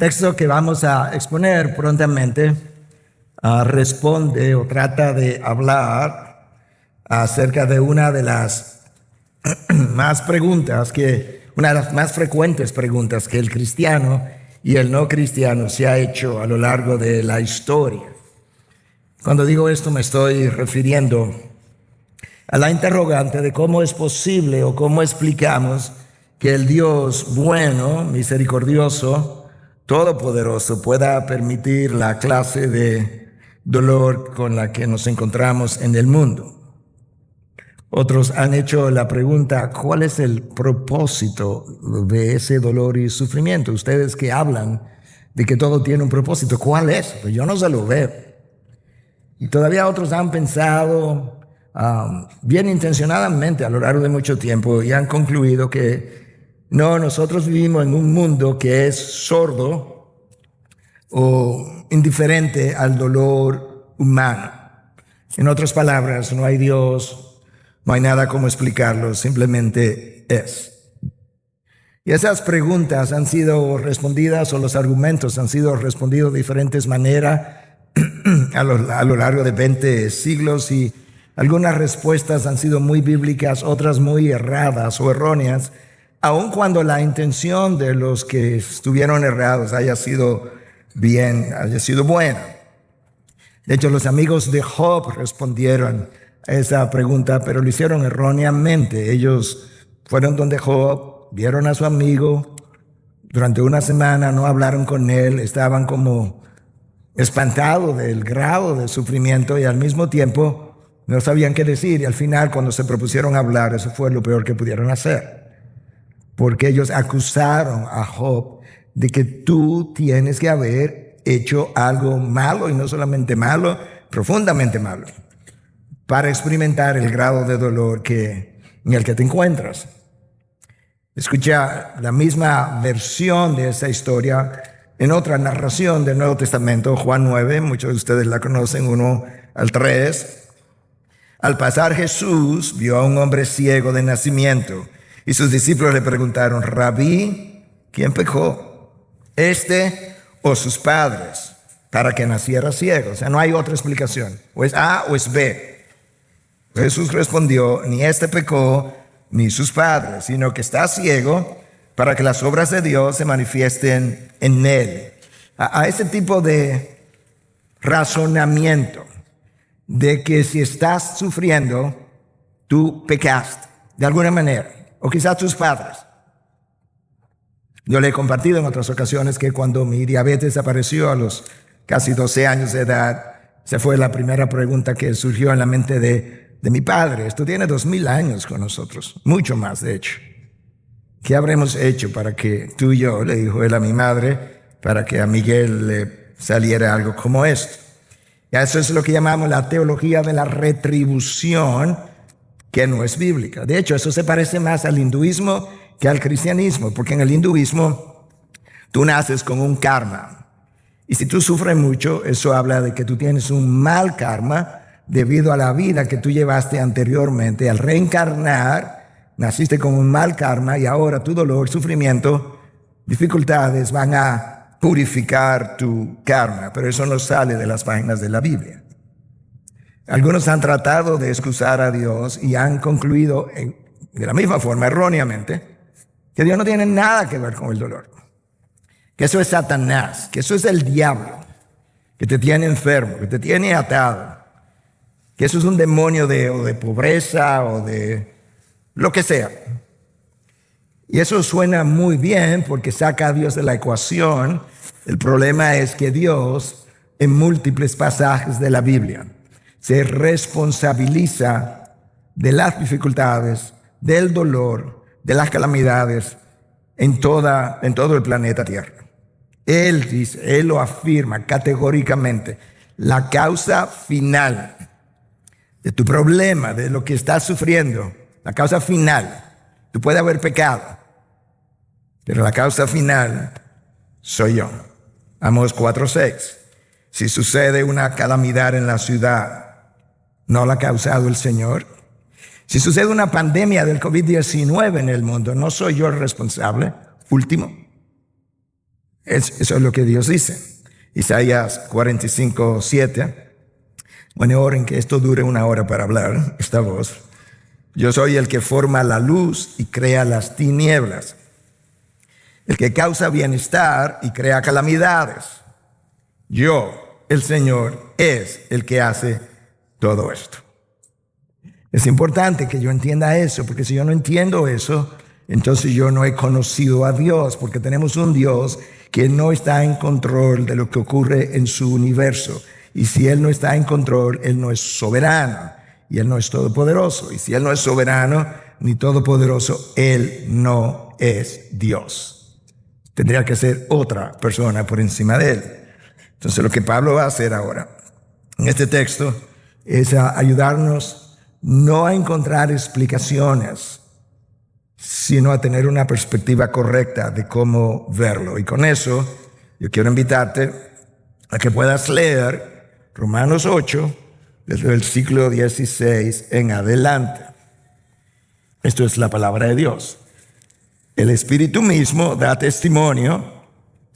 texto que vamos a exponer prontamente responde o trata de hablar acerca de una de las una de las más frecuentes preguntas que el cristiano y el no cristiano se ha hecho a lo largo de la historia. Cuando digo esto me estoy refiriendo a la interrogante de cómo es posible o cómo explicamos que el Dios bueno, misericordioso, todopoderoso pueda permitir la clase de dolor con la que nos encontramos en el mundo. Otros han hecho la pregunta, ¿cuál es el propósito de ese dolor y sufrimiento? Ustedes que hablan de que todo tiene un propósito, ¿cuál es? Pues yo no se lo veo. Y todavía otros han pensado bien intencionadamente a lo largo de mucho tiempo y han concluido que no, nosotros vivimos en un mundo que es sordo o indiferente al dolor humano. En otras palabras, no hay Dios, no hay nada como explicarlo, simplemente es. Y esas preguntas han sido respondidas, o los argumentos han sido respondidos de diferentes maneras a lo largo de 20 siglos, y algunas respuestas han sido muy bíblicas, otras muy erradas o erróneas, aun cuando la intención de los que estuvieron errados haya sido buena. De hecho, los amigos de Job respondieron a esa pregunta, pero lo hicieron erróneamente. Ellos fueron donde Job, vieron a su amigo, durante una semana no hablaron con él, estaban como espantados del grado de sufrimiento y al mismo tiempo no sabían qué decir. Y al final, cuando se propusieron hablar, eso fue lo peor que pudieron hacer, porque ellos acusaron a Job de que tú tienes que haber hecho algo malo, y no solamente malo, profundamente malo, para experimentar el grado de dolor en el que te encuentras. Escucha la misma versión de esa historia en otra narración del Nuevo Testamento, Juan 9, muchos de ustedes la conocen, 1 al 3. Al pasar Jesús vio a un hombre ciego de nacimiento, y sus discípulos le preguntaron, Rabí, ¿quién pecó, este o sus padres, para que naciera ciego? O sea, no hay otra explicación, o es A o es B. Jesús respondió, ni este pecó, ni sus padres, sino que está ciego para que las obras de Dios se manifiesten en él. A ese tipo de razonamiento de que si estás sufriendo, tú pecaste de alguna manera, o quizás tus padres. Yo le he compartido en otras ocasiones que cuando mi diabetes apareció a los casi 12 años de edad, esa fue la primera pregunta que surgió en la mente de mi padre. Esto tiene 2000 años con nosotros, mucho más de hecho. ¿Qué habremos hecho para que tú y yo, le dijo él a mi madre, para que a Miguel le saliera algo como esto? Y eso es lo que llamamos la teología de la retribución, que no es bíblica. De hecho, eso se parece más al hinduismo que al cristianismo, porque en el hinduismo tú naces con un karma. Y si tú sufres mucho, eso habla de que tú tienes un mal karma debido a la vida que tú llevaste anteriormente. Al reencarnar, naciste con un mal karma y ahora tu dolor, sufrimiento, dificultades van a purificar tu karma, pero eso no sale de las páginas de la Biblia. Algunos han tratado de excusar a Dios y han concluido de la misma forma, erróneamente, que Dios no tiene nada que ver con el dolor, que eso es Satanás, que eso es el diablo, que te tiene enfermo, que te tiene atado, que eso es un demonio de pobreza o de lo que sea. Y eso suena muy bien porque saca a Dios de la ecuación. El problema es que Dios, en múltiples pasajes de la Biblia, se responsabiliza de las dificultades, del dolor, de las calamidades en todo el planeta Tierra. Él dice, Él lo afirma categóricamente, la causa final de tu problema, de lo que estás sufriendo, la causa final, tú puedes haber pecado, pero la causa final soy yo. Amós 4:6. Si sucede una calamidad en la ciudad, ¿no la ha causado el Señor? Si sucede una pandemia del COVID-19 en el mundo, ¿no soy yo el responsable último? Eso es lo que Dios dice. Isaías 45:7. Bueno, oren que esto dure 1 hora para hablar, esta voz. Yo soy el que forma la luz y crea las tinieblas, el que causa bienestar y crea calamidades. Yo, el Señor, es el que hace todo esto. Es importante que yo entienda eso, porque si yo no entiendo eso, entonces yo no he conocido a Dios, porque tenemos un Dios que no está en control de lo que ocurre en su universo. Y si Él no está en control, Él no es soberano y Él no es todopoderoso. Y si Él no es soberano ni todopoderoso, Él no es Dios. Tendría que ser otra persona por encima de Él. Entonces lo que Pablo va a hacer ahora en este texto es ayudarnos no a encontrar explicaciones, sino a tener una perspectiva correcta de cómo verlo. Y con eso yo quiero invitarte a que puedas leer Romanos 8, desde el versículo 16 en adelante. Esto es la palabra de Dios. El Espíritu mismo da testimonio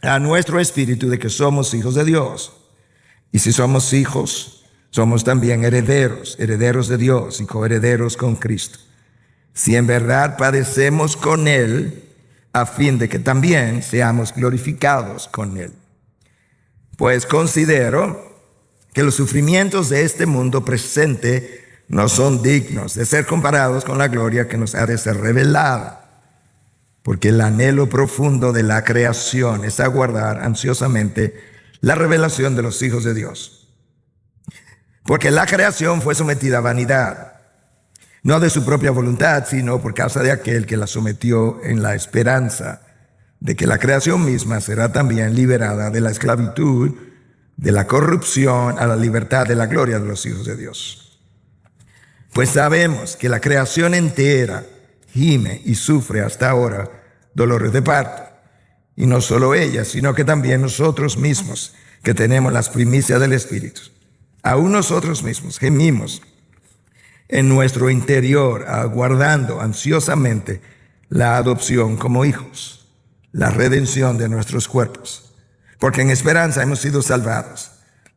a nuestro espíritu de que somos hijos de Dios. Y si somos hijos, somos también herederos, herederos de Dios y coherederos con Cristo. Si en verdad padecemos con Él, a fin de que también seamos glorificados con Él. Pues considero que los sufrimientos de este mundo presente no son dignos de ser comparados con la gloria que nos ha de ser revelada. Porque el anhelo profundo de la creación es aguardar ansiosamente la revelación de los hijos de Dios. Porque la creación fue sometida a vanidad, no de su propia voluntad, sino por causa de aquel que la sometió, en la esperanza de que la creación misma será también liberada de la esclavitud, de la corrupción, a la libertad de la gloria de los hijos de Dios. Pues sabemos que la creación entera gime y sufre hasta ahora dolores de parto. Y no solo ella, sino que también nosotros mismos, que tenemos las primicias del Espíritu. Aún nosotros mismos gemimos en nuestro interior, aguardando ansiosamente la adopción como hijos, la redención de nuestros cuerpos. Porque en esperanza hemos sido salvados,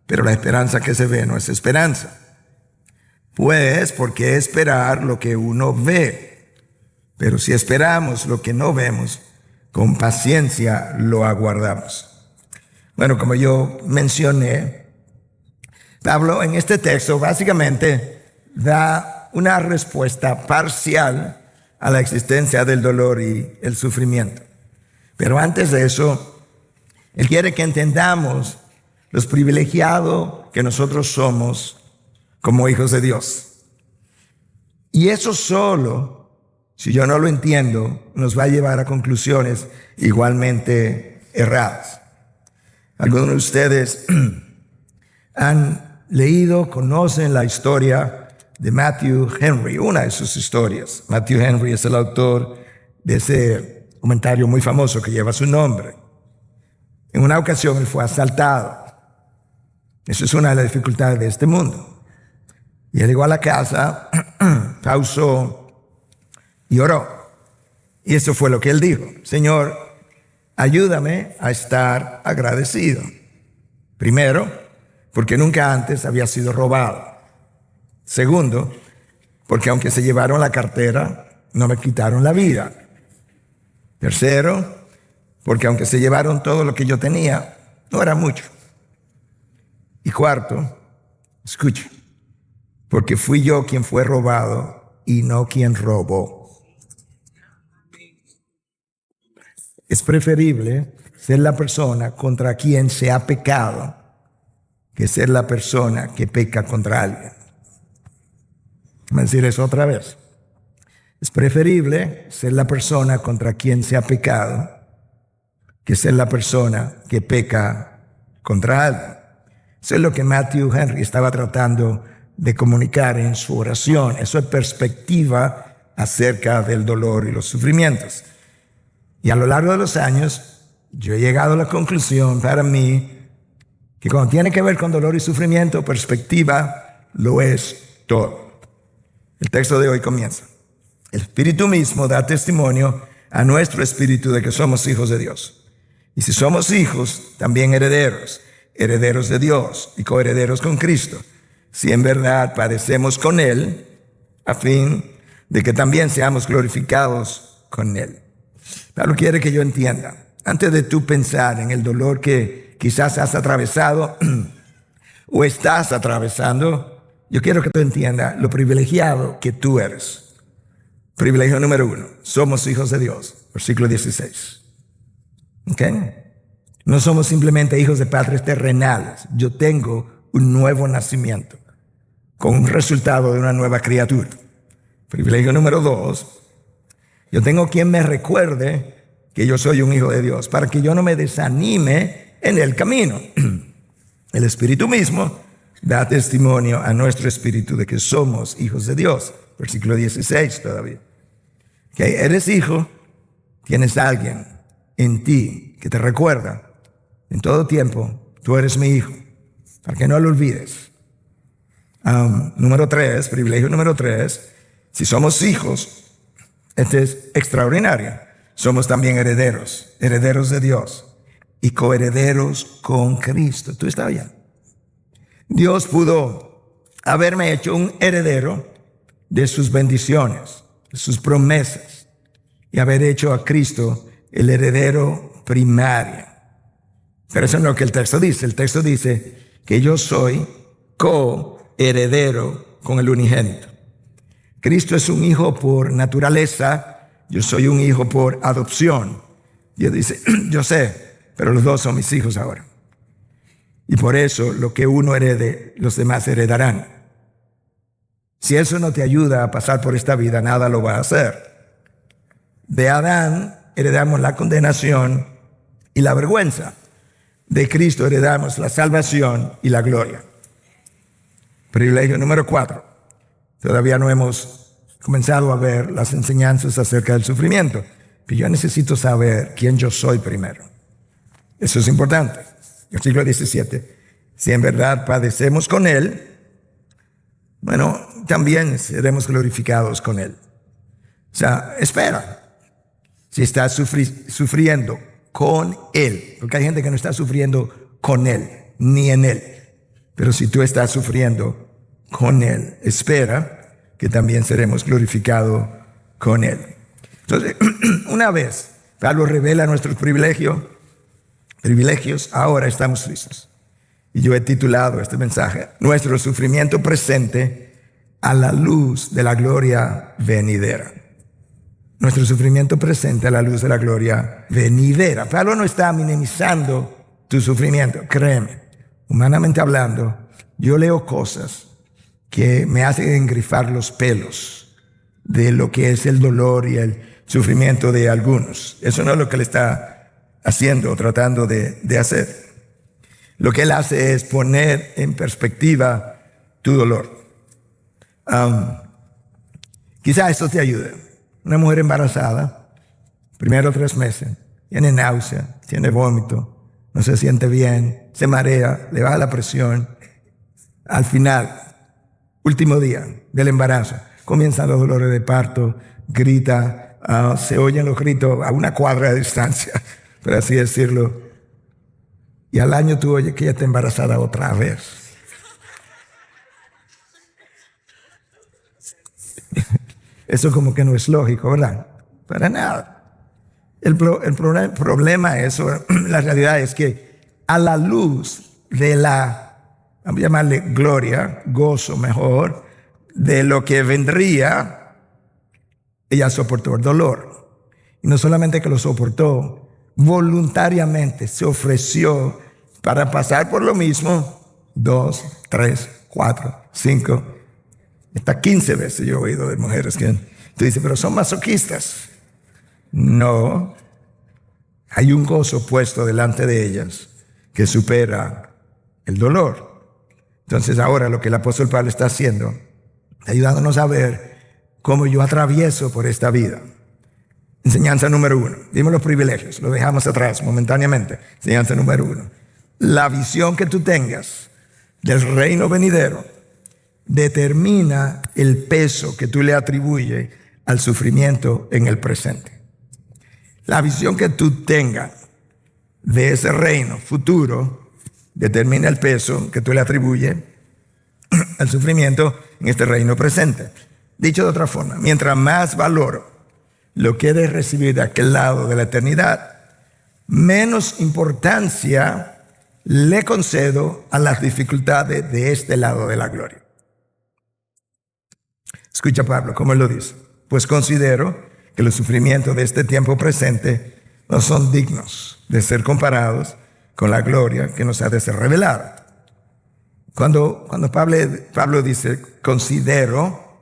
pero la esperanza que se ve no es esperanza. Pues, ¿por qué esperar lo que uno ve? Pero si esperamos lo que no vemos, con paciencia lo aguardamos. Bueno, como yo mencioné, Pablo en este texto básicamente da una respuesta parcial a la existencia del dolor y el sufrimiento. Pero antes de eso, él quiere que entendamos los privilegiados que nosotros somos como hijos de Dios. Y eso solo, si yo no lo entiendo, nos va a llevar a conclusiones igualmente erradas. Algunos de ustedes han leído, conocen la historia de Matthew Henry, una de sus historias. Matthew Henry es el autor de ese comentario muy famoso que lleva su nombre. En una ocasión él fue asaltado. Eso es una de las dificultades de este mundo. Y él llegó a la casa, pausó y oró. Y eso fue lo que él dijo: Señor, ayúdame a estar agradecido. Primero, porque nunca antes había sido robado. Segundo, porque aunque se llevaron la cartera, no me quitaron la vida. Tercero, porque aunque se llevaron todo lo que yo tenía, no era mucho. Y cuarto, escucha, porque fui yo quien fue robado y no quien robó. Es preferible ser la persona contra quien se ha pecado que ser la persona que peca contra alguien. Voy a decir eso otra vez. Es preferible ser la persona contra quien se ha pecado que ser la persona que peca contra alguien. Eso es lo que Matthew Henry estaba tratando de comunicar en su oración. Eso es perspectiva acerca del dolor y los sufrimientos. Y a lo largo de los años, yo he llegado a la conclusión para mí que cuando tiene que ver con dolor y sufrimiento, perspectiva lo es todo. El texto de hoy comienza: el Espíritu mismo da testimonio a nuestro espíritu de que somos hijos de Dios. Y si somos hijos, también herederos, herederos de Dios y coherederos con Cristo, si en verdad padecemos con Él, a fin de que también seamos glorificados con Él. Pablo quiere que yo entienda, antes de tú pensar en el dolor que quizás has atravesado o estás atravesando, yo quiero que tú entiendas lo privilegiado que tú eres. Privilegio número 1, somos hijos de Dios, versículo 16. ¿Okay? No somos simplemente hijos de padres terrenales. Yo tengo un nuevo nacimiento con un resultado de una nueva criatura. Privilegio número 2, yo tengo quien me recuerde que yo soy un hijo de Dios, para que yo no me desanime en el camino. El Espíritu mismo da testimonio a nuestro espíritu de que somos hijos de Dios. Versículo 16 todavía. Que eres hijo, tienes a alguien en ti que te recuerda en todo tiempo, tú eres mi hijo, para que no lo olvides. Número 3, privilegio número 3, si somos hijos, este es extraordinario, somos también herederos, herederos de Dios y coherederos con Cristo. ¿Tú estás bien? Dios pudo haberme hecho un heredero de sus bendiciones, de sus promesas, y haber hecho a Cristo el heredero primario. Pero eso no es lo que el texto dice. El texto dice que yo soy coheredero con el unigénito. Cristo es un hijo por naturaleza, yo soy un hijo por adopción. Dios dice, yo sé, pero los dos son mis hijos ahora. Y por eso lo que uno herede, los demás heredarán. Si eso no te ayuda a pasar por esta vida, nada lo va a hacer. De Adán heredamos la condenación y la vergüenza. De Cristo heredamos la salvación y la gloria. Privilegio número 4. Todavía no hemos comenzado a ver las enseñanzas acerca del sufrimiento, pero yo necesito saber quién yo soy primero. Eso es importante. Versículo 17. Si en verdad padecemos con Él, bueno, también seremos glorificados con Él. O sea, espera. Si estás sufriendo con Él, porque hay gente que no está sufriendo con Él, ni en Él. Pero si tú estás sufriendo con Él, espera que también seremos glorificados con Él. Entonces, una vez Pablo revela nuestros privilegios, ahora estamos listos. Y yo he titulado este mensaje, Nuestro sufrimiento presente a la luz de la gloria venidera. Nuestro sufrimiento presente a la luz de la gloria venidera. Pablo no está minimizando tu sufrimiento, créeme. Humanamente hablando, yo leo cosas que me hacen engrifar los pelos de lo que es el dolor y el sufrimiento de algunos. Eso no es lo que él está haciendo o tratando de hacer. Lo que él hace es poner en perspectiva tu dolor. Quizá esto te ayude. Una mujer embarazada, primero 3 meses, tiene náusea, tiene vómito, no se siente bien, se marea, le baja la presión. Al final, último día del embarazo, comienzan los dolores de parto, grita, se oyen los gritos a una cuadra de distancia, por así decirlo. Y al año tú oyes que ella está embarazada otra vez. Eso como que no es lógico, ¿verdad? Para nada. El problema es, la realidad es que a la luz de vamos a llamarle gloria, gozo mejor, de lo que vendría, ella soportó el dolor. Y no solamente que lo soportó, voluntariamente se ofreció para pasar por lo mismo 2, 3, 4, 5, hasta 15 veces yo he oído de mujeres que tú dices, pero son masoquistas. No, hay un gozo puesto delante de ellas que supera el dolor. Entonces ahora lo que el apóstol Pablo está haciendo, ayudándonos a ver cómo yo atravieso por esta vida. Enseñanza número 1. Dime los privilegios, lo dejamos atrás momentáneamente. Enseñanza número 1. La visión que tú tengas del reino venidero determina el peso que tú le atribuyes al sufrimiento en el presente. La visión que tú tengas de ese reino futuro determina el peso que tú le atribuyes al sufrimiento en este reino presente. Dicho de otra forma, mientras más valoro lo que he de recibir de aquel lado de la eternidad, menos importancia le concedo a las dificultades de este lado de la gloria. Escucha Pablo, ¿cómo él lo dice? Pues considero que los sufrimientos de este tiempo presente no son dignos de ser comparados con la gloria que nos ha de ser revelada. Cuando Pablo dice considero,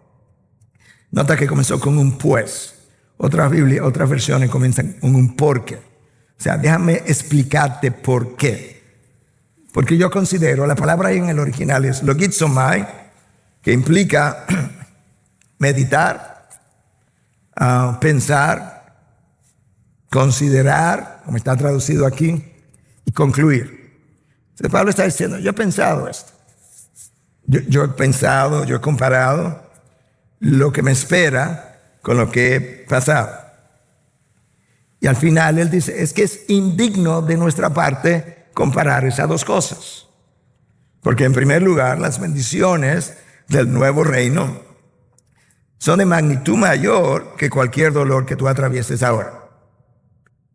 nota que comenzó con un pues. Otras versiones comienzan con un porque. O sea, déjame explicarte por qué. Porque yo considero, la palabra ahí en el original es logizomai, que implica meditar, pensar, considerar, como está traducido aquí, y concluir. Entonces Pablo está diciendo, yo he pensado esto. Yo he pensado, yo he comparado lo que me espera con lo que he pasado. Y al final él dice, es que es indigno de nuestra parte comparar esas dos cosas. Porque en primer lugar, las bendiciones del nuevo reino son de magnitud mayor que cualquier dolor que tú atravieses ahora.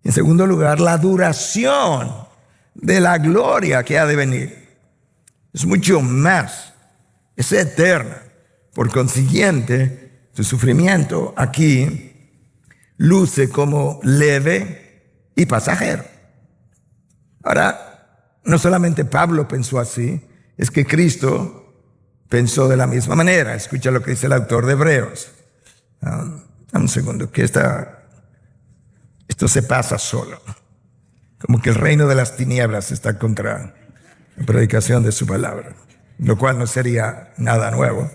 En segundo lugar, la duración de la gloria que ha de venir es mucho más, es eterna. Por consiguiente, tu sufrimiento aquí luce como leve y pasajero. Ahora, no solamente Pablo pensó así, es que Cristo pensó de la misma manera. Escucha lo que dice el autor de Hebreos. Un segundo, que esto se pasa solo. Como que el reino de las tinieblas está contra la predicación de su palabra, lo cual no sería nada nuevo.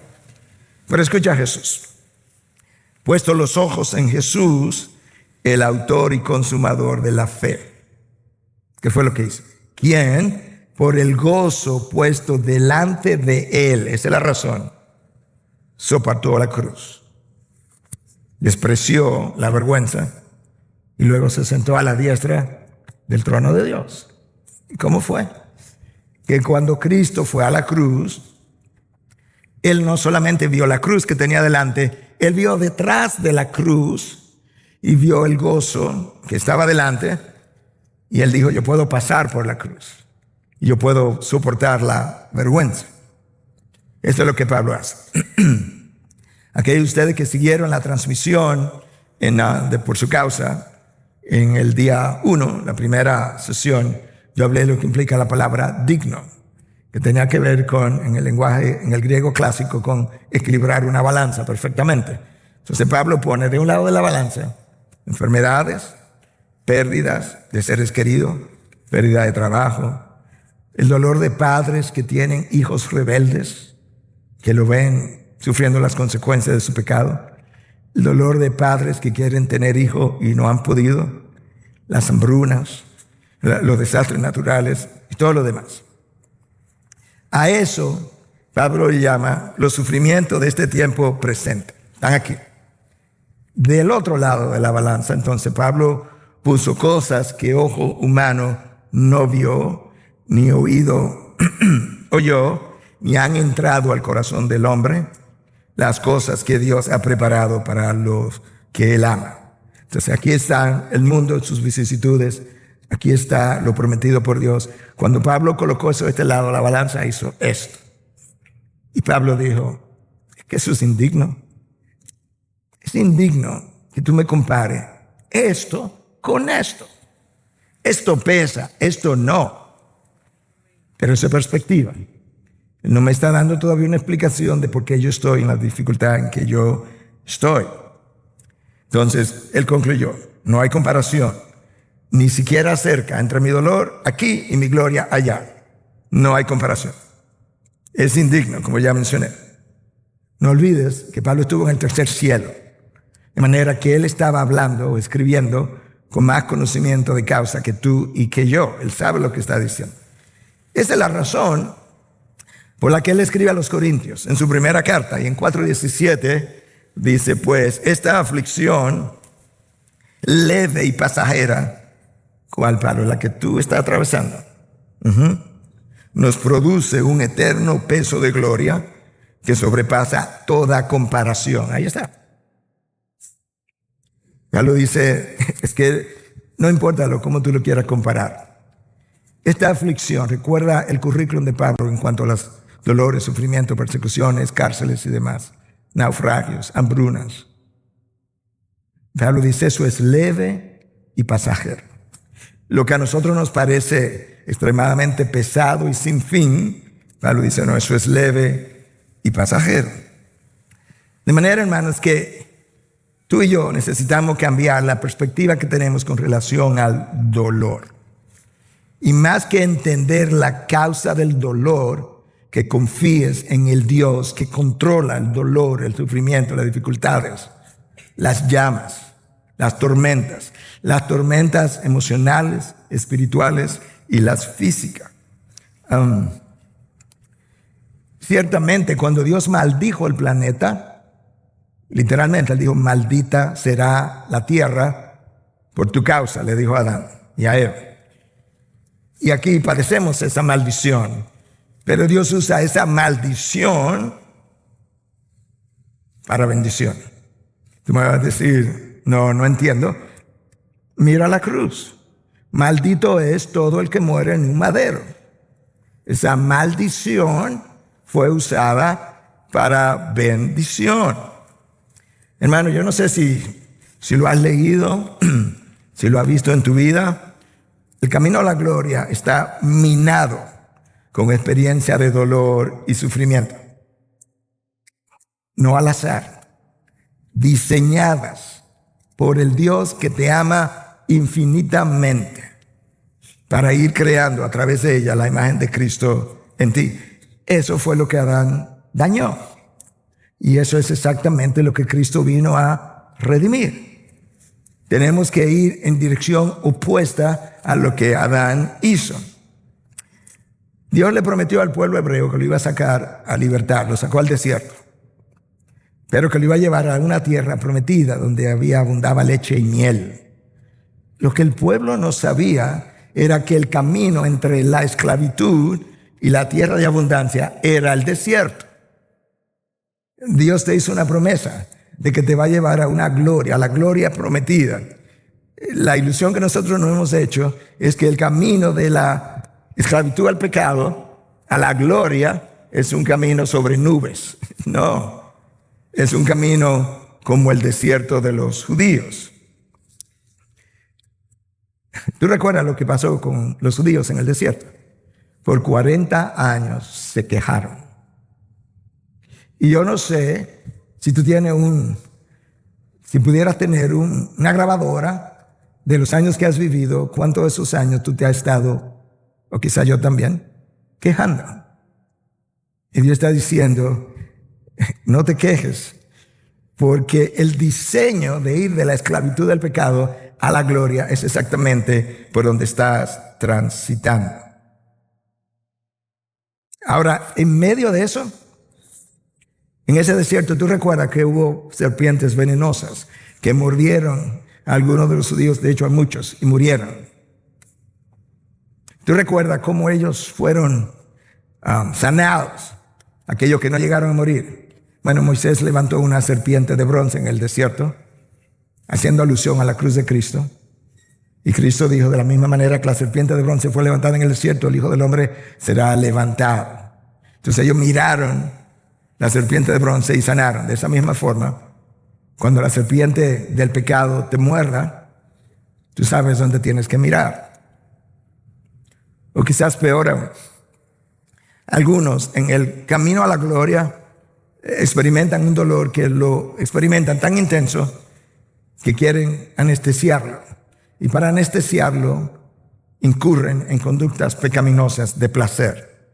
Pero escucha a Jesús. Puesto los ojos en Jesús, el autor y consumador de la fe. ¿Qué fue lo que hizo? ¿Quién? Por el gozo puesto delante de él, esa es la razón, soportó la cruz, despreció la vergüenza y luego se sentó a la diestra del trono de Dios. ¿Y cómo fue? Que cuando Cristo fue a la cruz, él no solamente vio la cruz que tenía delante, él vio detrás de la cruz y vio el gozo que estaba delante, y él dijo, yo puedo pasar por la cruz, y yo puedo soportar la vergüenza. Esto es lo que Pablo hace. Aquellos de ustedes que siguieron la transmisión por su causa, en el día 1, la primera sesión, yo hablé de lo que implica la palabra digno, que tenía que ver con, en el lenguaje, en el griego clásico, con equilibrar una balanza perfectamente. Entonces Pablo pone de un lado de la balanza enfermedades, pérdidas de seres queridos, pérdida de trabajo, el dolor de padres que tienen hijos rebeldes, que lo ven sufriendo las consecuencias de su pecado, el dolor de padres que quieren tener hijos y no han podido, las hambrunas, los desastres naturales y todo lo demás. A eso Pablo le llama los sufrimientos de este tiempo presente. Están aquí. Del otro lado de la balanza, entonces Pablo puso cosas que ojo humano no vio, ni oído oyó, ni han entrado al corazón del hombre, las cosas que Dios ha preparado para los que él ama. Entonces aquí está el mundo, sus vicisitudes, aquí está lo prometido por Dios. Cuando Pablo colocó eso de este lado, la balanza hizo esto. Y Pablo dijo, es que eso es indigno. Es indigno que tú me compares esto con esto. Esto pesa, esto no. Pero esa perspectiva no me está dando todavía una explicación de por qué yo estoy en la dificultad en que yo estoy. Entonces, él concluyó, no hay comparación, ni siquiera cerca entre mi dolor aquí y mi gloria allá. No hay comparación. Es indigno, como ya mencioné. No olvides que Pablo estuvo en el tercer cielo, de manera que él estaba hablando o escribiendo con más conocimiento de causa que tú y que yo. Él sabe lo que está diciendo. Esa es la razón por la que él escribe a los Corintios en su primera carta, y en 4:17 dice, pues esta aflicción leve y pasajera ¿Cuál, Pablo? La que tú estás atravesando. Nos produce un eterno peso de gloria que sobrepasa toda comparación. Ahí está. Pablo dice, es que no importa cómo tú lo quieras comparar. Esta aflicción, recuerda el currículum de Pablo en cuanto a los dolores, sufrimientos, persecuciones, cárceles y demás, naufragios, hambrunas. Pablo dice, eso es leve y pasajero. Lo que a nosotros nos parece extremadamente pesado y sin fin, Pablo dice, no, eso es leve y pasajero. De manera, hermanos, que tú y yo necesitamos cambiar la perspectiva que tenemos con relación al dolor. Y más que entender la causa del dolor, que confíes en el Dios que controla el dolor, el sufrimiento, las dificultades, las llamas, las tormentas emocionales, espirituales y las físicas. Ciertamente, cuando Dios maldijo el planeta, literalmente Él dijo, maldita será la tierra por tu causa, le dijo a Adán y a Eva. Y aquí padecemos esa maldición, pero Dios usa esa maldición para bendición. Tú me vas a decir, no entiendo. Mira la cruz. Maldito es todo el que muere en un madero. Esa maldición fue usada para bendición. Hermano, yo no sé si lo has leído, si lo has visto en tu vida. El camino a la gloria está minado con experiencia de dolor y sufrimiento. No al azar, diseñadas por el Dios que te ama infinitamente para ir creando a través de ella la imagen de Cristo en ti. Eso fue lo que Adán dañó. Y eso es exactamente lo que Cristo vino a redimir. Tenemos que ir en dirección opuesta a lo que Adán hizo. Dios le prometió al pueblo hebreo que lo iba a sacar a libertad, lo sacó al desierto, pero que lo iba a llevar a una tierra prometida donde abundaba leche y miel. Lo que el pueblo no sabía era que el camino entre la esclavitud y la tierra de abundancia era el desierto. Dios te hizo una promesa de que te va a llevar a una gloria, a la gloria prometida. La ilusión que nosotros nos hemos hecho es que el camino de la esclavitud al pecado a la gloria es un camino sobre nubes. No, es un camino como el desierto de los judíos. ¿Tú recuerdas lo que pasó con los judíos en el desierto? Por 40 años se quejaron. Y yo no sé si tú tienes si pudieras tener una grabadora de los años que has vivido, cuántos de esos años tú te has estado, o quizá yo también, quejando. Y Dios está diciendo, no te quejes, porque el diseño de ir de la esclavitud del pecado a la gloria es exactamente por donde estás transitando. Ahora, en medio de eso, en ese desierto, tú recuerdas que hubo serpientes venenosas que mordieron a algunos de los judíos, de hecho a muchos, y murieron. Tú recuerdas cómo ellos fueron sanados, aquellos que no llegaron a morir. Bueno, Moisés levantó una serpiente de bronce en el desierto, haciendo alusión a la cruz de Cristo. Y Cristo dijo, de la misma manera que la serpiente de bronce fue levantada en el desierto, el Hijo del Hombre será levantado. Entonces ellos miraron la serpiente de bronce y sanaron. De esa misma forma, cuando la serpiente del pecado te muerda, tú sabes dónde tienes que mirar. O quizás peor aún, algunos en el camino a la gloria experimentan un dolor que lo experimentan tan intenso que quieren anestesiarlo. Y para anestesiarlo incurren en conductas pecaminosas de placer.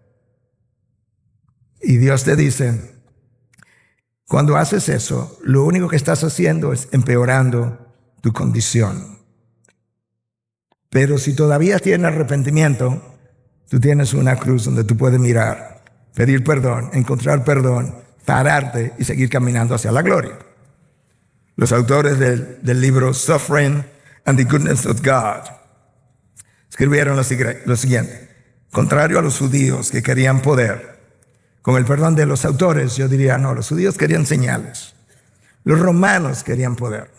Y Dios te dice, cuando haces eso, lo único que estás haciendo es empeorando tu condición. Pero si todavía tienes arrepentimiento, tú tienes una cruz donde tú puedes mirar, pedir perdón, encontrar perdón, pararte y seguir caminando hacia la gloria. Los autores del libro Suffering and the Goodness of God escribieron lo siguiente: contrario a los judíos que querían poder, con el perdón de los autores, yo diría, no, los judíos querían señales, los romanos querían poder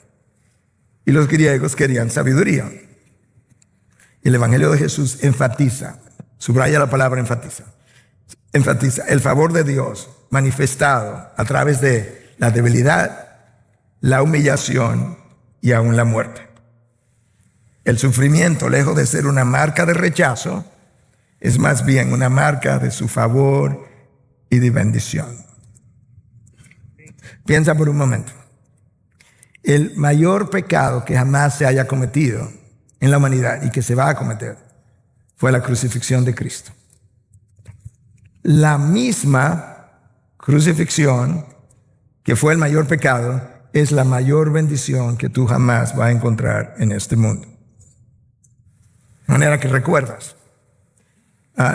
y los griegos querían sabiduría. Y el Evangelio de Jesús enfatiza, subraya la palabra enfatiza el favor de Dios manifestado a través de la debilidad, la humillación y aún la muerte. El sufrimiento, lejos de ser una marca de rechazo, es más bien una marca de su favor y de bendición. Piensa por un momento. El mayor pecado que jamás se haya cometido en la humanidad y que se va a cometer fue la crucifixión de Cristo. La misma crucifixión que fue el mayor pecado es la mayor bendición que tú jamás vas a encontrar en este mundo. De manera que recuerdas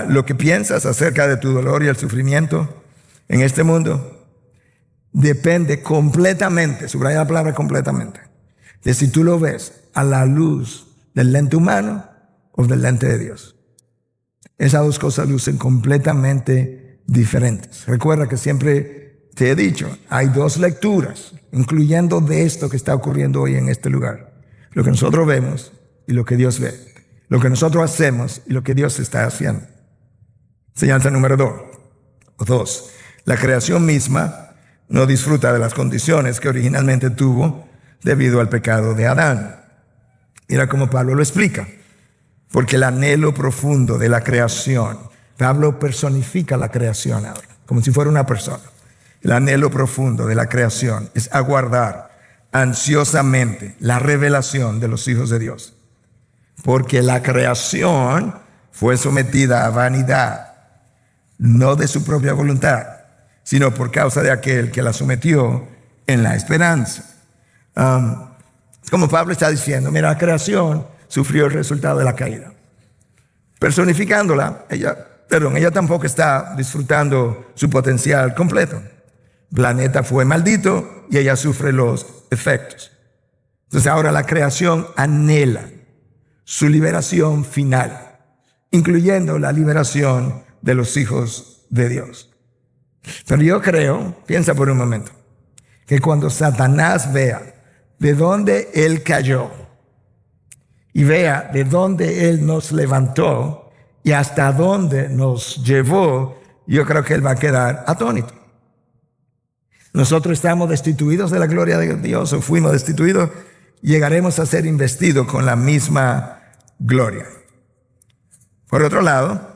lo que piensas acerca de tu dolor y el sufrimiento en este mundo depende completamente, subraya la palabra completamente, de si tú lo ves a la luz del lente humano o del lente de Dios. Esas dos cosas lucen completamente diferentes. Recuerda que siempre te he dicho, hay dos lecturas, incluyendo de esto que está ocurriendo hoy en este lugar. Lo que nosotros vemos y lo que Dios ve. Lo que nosotros hacemos y lo que Dios está haciendo. Enseñanza número 2. La creación misma no disfruta de las condiciones que originalmente tuvo debido al pecado de Adán. Mira cómo Pablo lo explica. Porque el anhelo profundo de la creación, Pablo personifica la creación ahora, como si fuera una persona. El anhelo profundo de la creación es aguardar ansiosamente la revelación de los hijos de Dios. Porque la creación fue sometida a vanidad, no de su propia voluntad, sino por causa de aquel que la sometió en la esperanza. Como Pablo está diciendo, mira, la creación sufrió el resultado de la caída. Personificándola, ella tampoco está disfrutando su potencial completo. El planeta fue maldito y ella sufre los efectos. Entonces ahora la creación anhela su liberación final, incluyendo la liberación de los hijos de Dios. Pero yo creo, piensa por un momento, que cuando Satanás vea de dónde él cayó y vea de dónde él nos levantó y hasta dónde nos llevó, yo creo que él va a quedar atónito. Nosotros estamos destituidos de la gloria de Dios, o fuimos destituidos, llegaremos a ser investidos con la misma gloria. Por otro lado,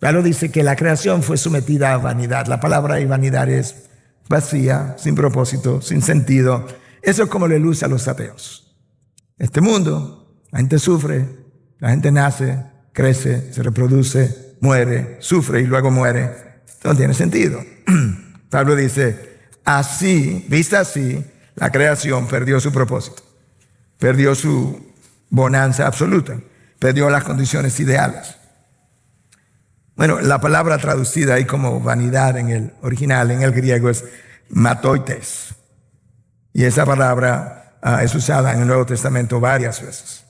Pablo dice que la creación fue sometida a vanidad. La palabra ahí vanidad es vacía, sin propósito, sin sentido. Eso es como le luce a los ateos. Este mundo, la gente sufre, la gente nace, crece, se reproduce, muere, sufre y luego muere. No tiene sentido. Pablo dice, así, vista así, la creación perdió su propósito, perdió su bonanza absoluta, perdió las condiciones ideales. Bueno, la palabra traducida ahí como vanidad en el original, en el griego, es matoites. Y esa palabra es usada en el Nuevo Testamento varias veces.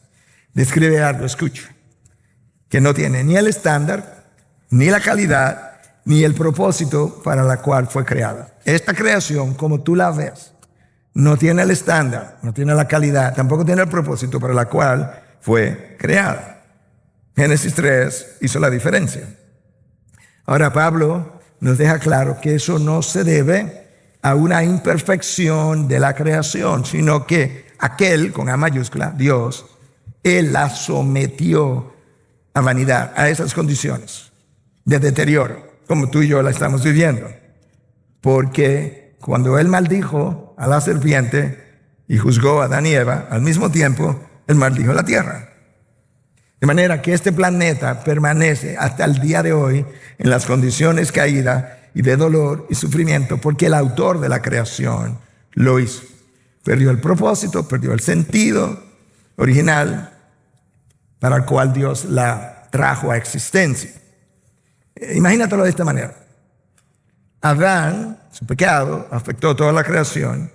Describe algo, escucha, que no tiene ni el estándar, ni la calidad, ni el propósito para la cual fue creada. Esta creación, como tú la ves, no tiene el estándar, no tiene la calidad, tampoco tiene el propósito para la cual fue creada. Génesis 3 hizo la diferencia. Ahora Pablo nos deja claro que eso no se debe a una imperfección de la creación, sino que aquel, con A mayúscula, Dios, Él la sometió a vanidad, a esas condiciones de deterioro, como tú y yo la estamos viviendo. Porque cuando Él maldijo a la serpiente y juzgó a Adán y Eva, al mismo tiempo, Él maldijo la tierra. De manera que este planeta permanece hasta el día de hoy en las condiciones caídas y de dolor y sufrimiento, porque el autor de la creación lo hizo. Perdió el propósito, perdió el sentido original para el cual Dios la trajo a existencia. Imagínatelo de esta manera. Adán, su pecado, afectó toda la creación,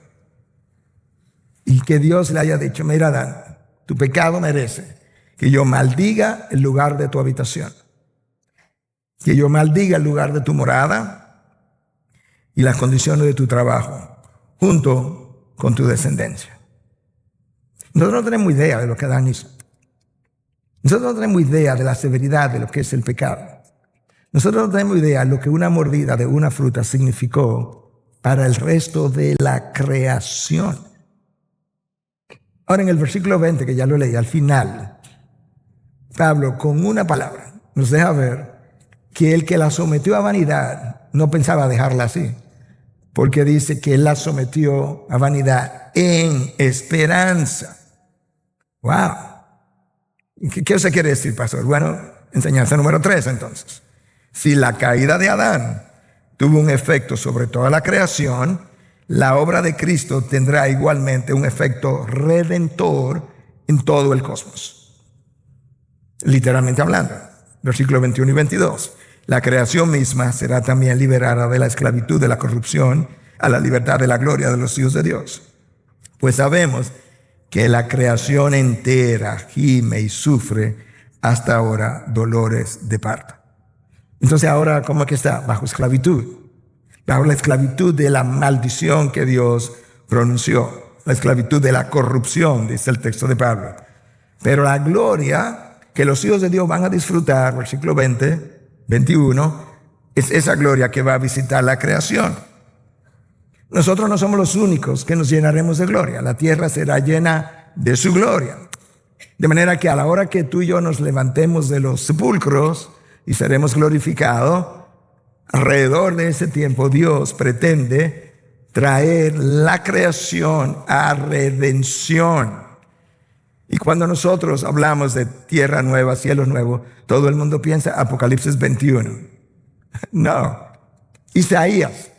y que Dios le haya dicho, mira Adán, tu pecado merece que yo maldiga el lugar de tu habitación, que yo maldiga el lugar de tu morada y las condiciones de tu trabajo, junto con tu descendencia. Nosotros no tenemos idea de lo que Adán hizo. Nosotros no tenemos idea de la severidad de lo que es el pecado. Nosotros no tenemos idea de lo que una mordida de una fruta significó para el resto de la creación. Ahora en el versículo 20, que ya lo leí, al final, Pablo con una palabra nos deja ver que el que la sometió a vanidad no pensaba dejarla así, porque dice que él la sometió a vanidad en esperanza. ¡Wow! ¿Qué se quiere decir, pastor? Bueno, enseñanza número 3 entonces. Si la caída de Adán tuvo un efecto sobre toda la creación, la obra de Cristo tendrá igualmente un efecto redentor en todo el cosmos. Literalmente hablando, versículos 21 y 22. La creación misma será también liberada de la esclavitud de la corrupción a la libertad de la gloria de los hijos de Dios. Pues sabemos que la creación entera gime y sufre hasta ahora dolores de parto. Entonces ahora, ¿cómo es que está? Bajo esclavitud. Bajo la esclavitud de la maldición que Dios pronunció. La esclavitud de la corrupción, dice el texto de Pablo. Pero la gloria que los hijos de Dios van a disfrutar, versículo 20, 21, es esa gloria que va a visitar la creación. Nosotros no somos los únicos que nos llenaremos de gloria. La tierra será llena de su gloria. De manera que a la hora que tú y yo nos levantemos de los sepulcros y seremos glorificados, alrededor de ese tiempo Dios pretende traer la creación a redención. Y cuando nosotros hablamos de tierra nueva, cielos nuevos, todo el mundo piensa Apocalipsis 21. No. Isaías,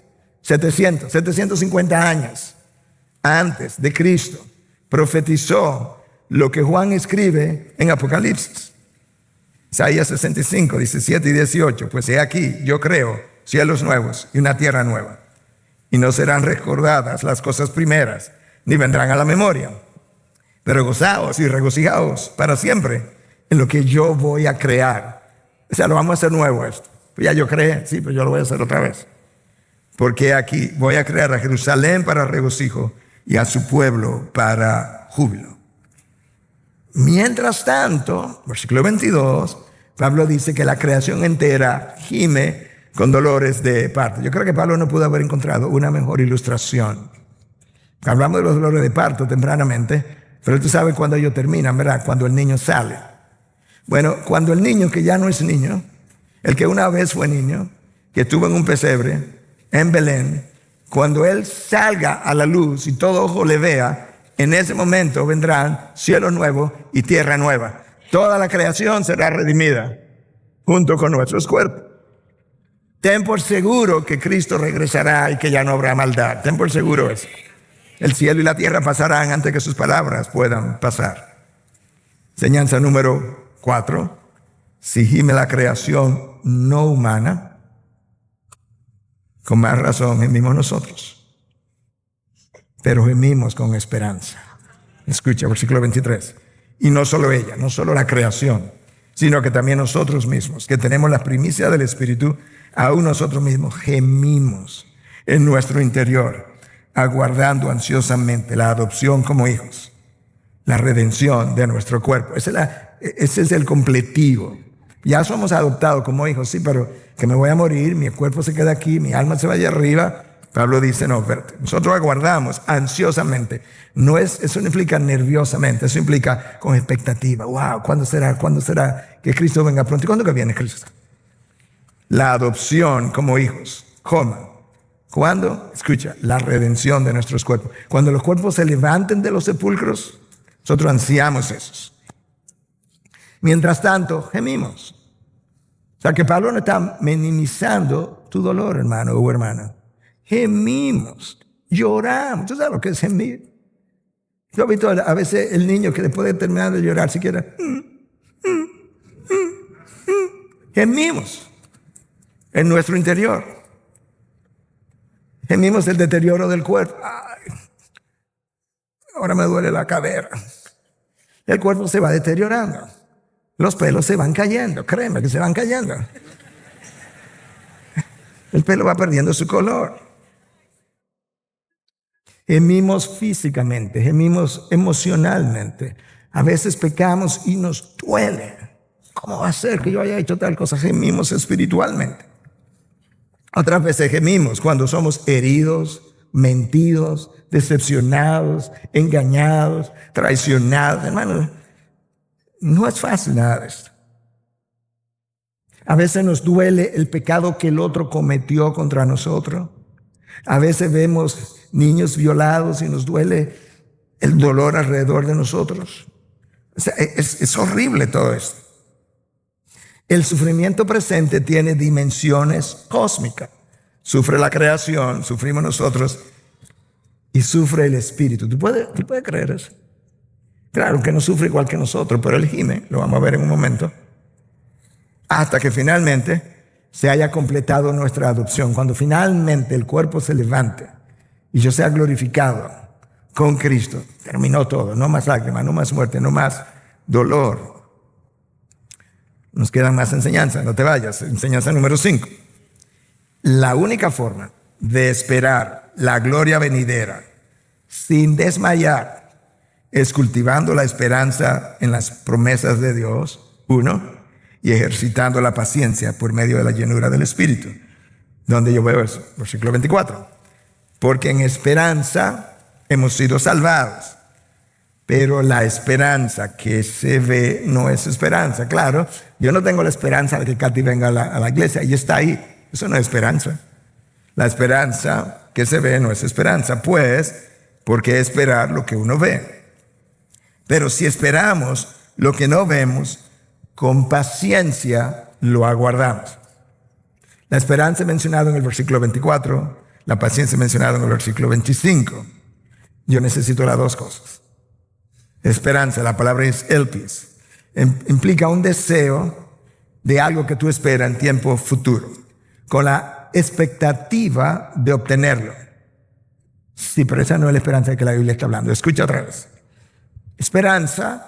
750 años antes de Cristo, profetizó lo que Juan escribe en Apocalipsis. Isaías 65, 17 y 18. Pues he aquí, yo creo cielos nuevos y una tierra nueva. Y no serán recordadas las cosas primeras, ni vendrán a la memoria. Pero gozaos y regocijaos para siempre en lo que yo voy a crear. O sea, lo vamos a hacer nuevo esto. Pues ya yo creé, sí, pero yo lo voy a hacer otra vez. Porque aquí voy a crear a Jerusalén para regocijo y a su pueblo para júbilo. Mientras tanto, versículo 22, Pablo dice que la creación entera gime con dolores de parto. Yo creo que Pablo no pudo haber encontrado una mejor ilustración. Hablamos de los dolores de parto tempranamente, pero tú sabes cuándo ellos terminan, ¿verdad? Cuando el niño sale. Bueno, cuando el niño que ya no es niño, el que una vez fue niño, que estuvo en un pesebre en Belén, cuando él salga a la luz y todo ojo le vea, en ese momento vendrán cielos nuevos y tierra nueva. Toda la creación será redimida junto con nuestros cuerpos. Ten por seguro que Cristo regresará y que ya no habrá maldad. Ten por seguro eso. El cielo y la tierra pasarán antes que sus palabras puedan pasar. Enseñanza número 4. Si gime la creación no humana, con más razón gemimos nosotros. Pero gemimos con esperanza. Escucha, versículo 23. Y no solo ella, no solo la creación, sino que también nosotros mismos, que tenemos la primicia del Espíritu, aún nosotros mismos gemimos en nuestro interior, aguardando ansiosamente la adopción como hijos, la redención de nuestro cuerpo. Ese es el completivo. Ya somos adoptados como hijos, sí, pero que me voy a morir, mi cuerpo se queda aquí, mi alma se va allá arriba. Pablo dice, no, espérate, nosotros aguardamos ansiosamente. Eso no implica nerviosamente, eso implica con expectativa. Wow, ¿cuándo será que Cristo venga pronto? ¿Y cuándo que viene Cristo? La adopción como hijos. ¿Cómo? ¿Cuándo? Escucha, la redención de nuestros cuerpos. Cuando los cuerpos se levanten de los sepulcros, nosotros ansiamos esos. Mientras tanto, gemimos. O sea que Pablo no está minimizando tu dolor, hermano o hermana. Gemimos, lloramos. ¿Tú sabes lo que es gemir? Yo he visto a veces el niño que después de terminar de llorar siquiera gemimos en nuestro interior. Gemimos el deterioro del cuerpo. Ay, ahora me duele la cadera. El cuerpo se va deteriorando. los pelos se van cayendo, créeme que se van cayendo. El pelo va perdiendo su color. Gemimos físicamente, gemimos emocionalmente. A veces pecamos y nos duele. ¿Cómo va a ser que yo haya hecho tal cosa? Gemimos espiritualmente. Otras veces gemimos cuando somos heridos, mentidos, decepcionados, engañados, traicionados. Hermano, no es fácil nada de esto. A veces nos duele el pecado que el otro cometió contra nosotros. A veces vemos niños violados y nos duele el dolor alrededor de nosotros. O sea, es horrible todo esto. El sufrimiento presente tiene dimensiones cósmicas. Sufre la creación, sufrimos nosotros y sufre el espíritu. ¿Tú puedes creer eso? Claro que no sufre igual que nosotros, pero él gime, lo vamos a ver en un momento. Hasta que finalmente se haya completado nuestra adopción. Cuando finalmente el cuerpo se levante y yo sea glorificado con Cristo, terminó todo. No más lágrimas, no más muerte, no más dolor. Nos quedan más enseñanzas, no te vayas. Enseñanza número 5. La única forma de esperar la gloria venidera sin desmayar es cultivando la esperanza en las promesas de Dios, 1, y ejercitando la paciencia por medio de la llenura del Espíritu. ¿Dónde yo veo eso? Versículo 24. Porque en esperanza hemos sido salvados. Pero la esperanza que se ve no es esperanza. Claro, yo no tengo la esperanza de que Katy venga a la iglesia y está ahí. Eso no es esperanza. La esperanza que se ve no es esperanza. Pues, ¿por qué esperar lo que uno ve? Pero si esperamos lo que no vemos, con paciencia lo aguardamos. La esperanza mencionada en el versículo 24, la paciencia mencionada en el versículo 25. Yo necesito las dos cosas. Esperanza, la palabra es elpis. Implica un deseo de algo que tú esperas en tiempo futuro, con la expectativa de obtenerlo. Sí, pero esa no es la esperanza de que la Biblia está hablando. Escucha otra vez. Esperanza.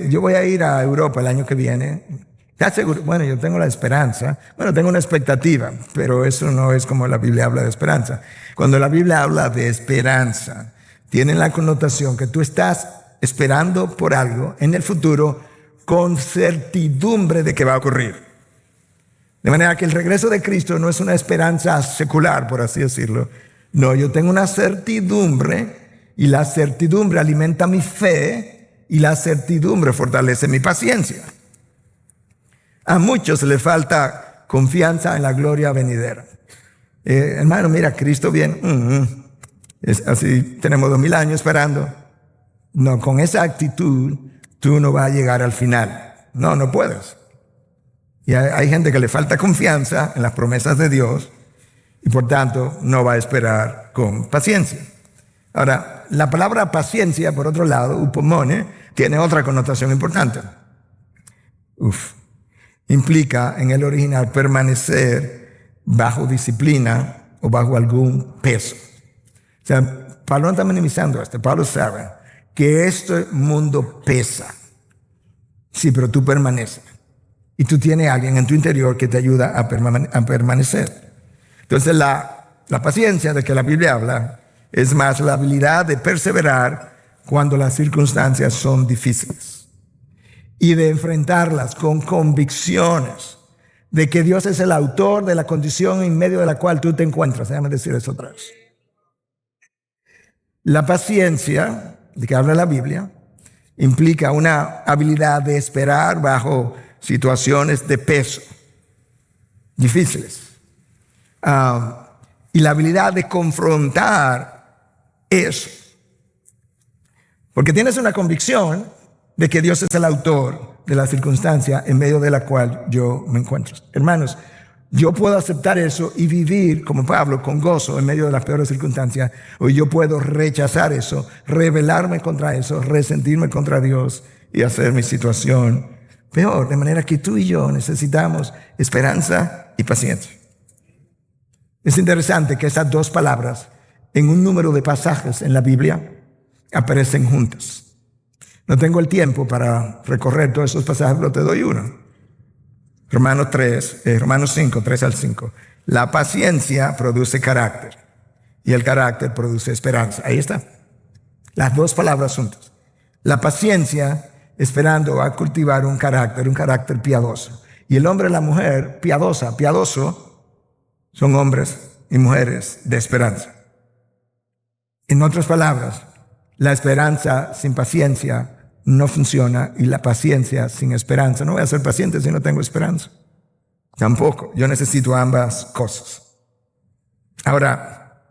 Yo voy a ir a Europa el año que viene. ¿Estás seguro? Bueno, yo tengo la esperanza. Bueno, tengo una expectativa, pero eso no es como la Biblia habla de esperanza. Cuando la Biblia habla de esperanza, tiene la connotación que tú estás esperando por algo en el futuro con certidumbre de que va a ocurrir. De manera que el regreso de Cristo no es una esperanza secular, por así decirlo. No, yo tengo una certidumbre y la certidumbre alimenta mi fe. Y la certidumbre fortalece mi paciencia. A muchos les falta confianza en la gloria venidera. Hermano, mira, Cristo viene. Es así, tenemos 2000 años esperando. No, con esa actitud, tú no vas a llegar al final. No puedes. Y hay gente que le falta confianza en las promesas de Dios y por tanto no va a esperar con paciencia. Ahora, la palabra paciencia, por otro lado, upomone, tiene otra connotación importante. Implica en el original permanecer bajo disciplina o bajo algún peso. O sea, Pablo no está minimizando esto. Pablo sabe que este mundo pesa. Sí, pero tú permaneces. Y tú tienes a alguien en tu interior que te ayuda a permanecer. Entonces, la paciencia de que la Biblia habla es más la habilidad de perseverar cuando las circunstancias son difíciles y de enfrentarlas con convicciones de que Dios es el autor de la condición en medio de la cual tú te encuentras. Déjame decir eso otra vez. La paciencia de que habla la Biblia implica una habilidad de esperar bajo situaciones de peso difíciles y la habilidad de confrontar eso. Porque tienes una convicción de que Dios es el autor de la circunstancia en medio de la cual yo me encuentro. Hermanos, yo puedo aceptar eso y vivir como Pablo con gozo en medio de las peores circunstancias, o yo puedo rechazar eso, rebelarme contra eso, resentirme contra Dios y hacer mi situación peor. De manera que tú y yo necesitamos esperanza y paciencia. Es interesante que esas dos palabras en un número de pasajes en la Biblia aparecen juntas. No tengo el tiempo para recorrer todos esos pasajes, pero te doy uno. Romanos 5, 3 al 5. La paciencia produce carácter y el carácter produce esperanza. Ahí está. Las dos palabras juntas. La paciencia esperando a cultivar un carácter piadoso. Y el hombre y la mujer piadoso, son hombres y mujeres de esperanza. En otras palabras, la esperanza sin paciencia no funciona y la paciencia sin esperanza. No voy a ser paciente si no tengo esperanza. Tampoco. Yo necesito ambas cosas. Ahora,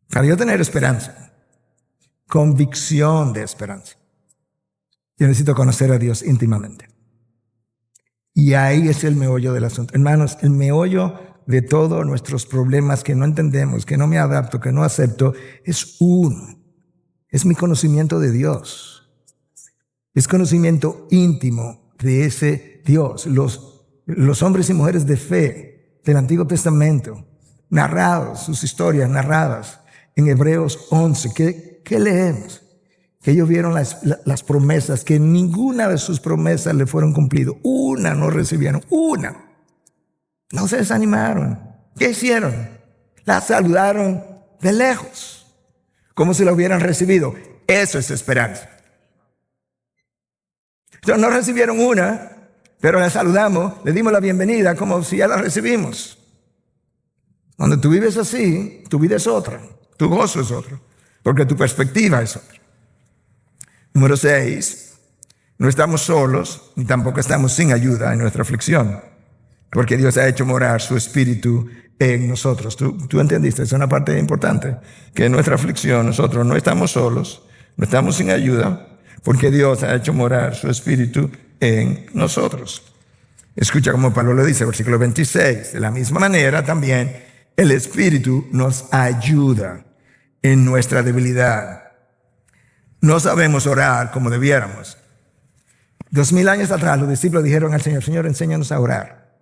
para yo tener esperanza, convicción de esperanza, yo necesito conocer a Dios íntimamente. Y ahí es el meollo del asunto. Hermanos, el meollo de todos nuestros problemas que no entendemos, que no me adapto, que no acepto, es uno. Es mi conocimiento de Dios. Es conocimiento íntimo de ese Dios. Los hombres y mujeres de fe del Antiguo Testamento, sus historias narradas en Hebreos 11, ¿qué leemos? Que ellos vieron las promesas, que ninguna de sus promesas le fueron cumplidas. Una no recibieron, una. No se desanimaron. ¿Qué hicieron? La saludaron de lejos, como si la hubieran recibido. Eso es esperanza. Entonces, no recibieron una, pero la saludamos, le dimos la bienvenida como si ya la recibimos. Cuando tú vives así, tu vida es otra, tu gozo es otro, porque tu perspectiva es otra. Número 6, no estamos solos, ni tampoco estamos sin ayuda en nuestra aflicción, porque Dios ha hecho morar su Espíritu en nosotros. ¿Tú entendiste? Es una parte importante, que en nuestra aflicción nosotros no estamos solos, no estamos sin ayuda, porque Dios ha hecho morar su Espíritu en nosotros. Escucha como Pablo lo dice, versículo 26. De la misma manera también el Espíritu nos ayuda en nuestra debilidad. No sabemos orar como debiéramos. 2000 años atrás los discípulos dijeron al Señor, Señor, enséñanos a orar.